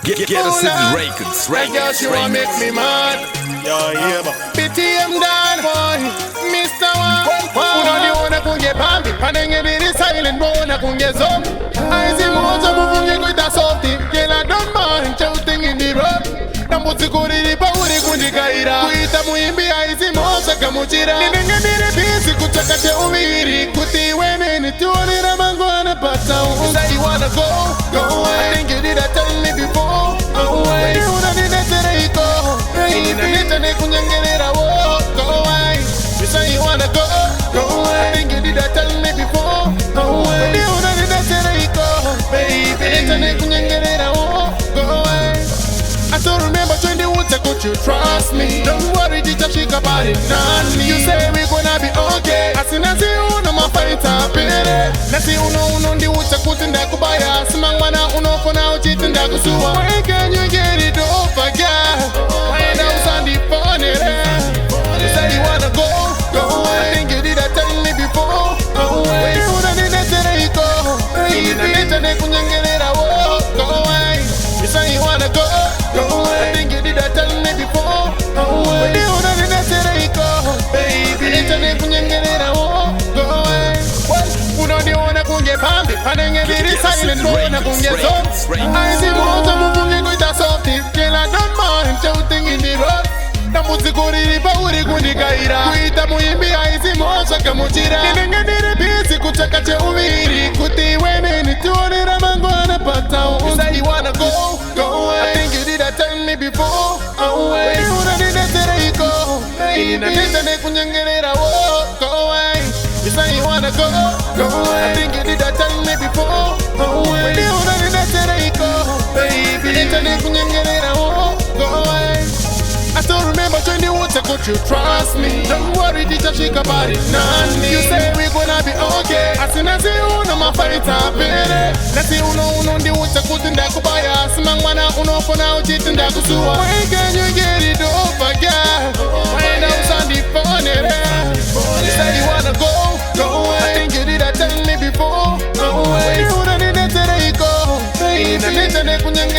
Get us in the records. That girl, she wanna make me mad. Yeah, but BTM done, boy. Mr. One. Uno di una kunye pambi. Panenge di silent bona kunye zom. I see mozo mufunye kuita softy. Girl, I don't mind shouting in the road. Nambuzi kuriri pa uri kundi kaira. Kuita muimbi I see mozo kamuchira. Ninenge dire busy kuchaka che umiri. Kuti wene ni tuoni ramangwana pata. Say you wanna go away. I think you did that tell me before. Away. Una di netere iko. Inanitane kunyangelera wo. Go away. You say you wanna go away. I think you did that tell me before. Away. Una di netere iko. Baby. Inanitane kunyangelera wo. Go away. I still remember 20 woods, could you trust me? Don't worry, just shake about it, none. You say we gonna be okay. As soon as you know my fight up in it. Let's see uno the woods, could in that kubaya. Simangwana uno for now, cheating that kusuwa. When can you get it over, girl? When I was on the phone, you say you wanna go away. I think you did that tell me before. Away. You don't need that to go. You don't need to go away. You say you wanna go away. I think you did that tell me before. Away. You don't need that to go. Baby, go away. Uno di una kunye pambi. Panenge di silent bona kunye zom. I see mozo mufunye kuita softy. Girl, I don't mind shouting in the road. Nambuzi kuriri pa uri kundi kaira. Kuita muimbi I see mozo kamuchira. Ninenge dire busy kuchaka che umiri. Kuti wene ni tuoni ramangwana pata. You say you wanna go away. I think you did that tell me before. Away. Una di netere iko. Inanitane kunyangelera wo. Go away. You say you wanna go away. I think you did that tell me before. Away. Una di netere iko. Baby. Inanitane kunyangelera wo. Go away. I still remember 20 woods, could you trust me? Don't worry, just shake about it, none. You say we gonna be okay. As soon as you know my fight up in it. Let's see uno the woods, could in that kubaya. Simangwana uno for now, cheating that kusuwa. When can you get it over, girl? When I was on the phone, you say you wanna go away. I think you did that tell me before. Away. You don't need that to go. Inanitane kunyangelera wo.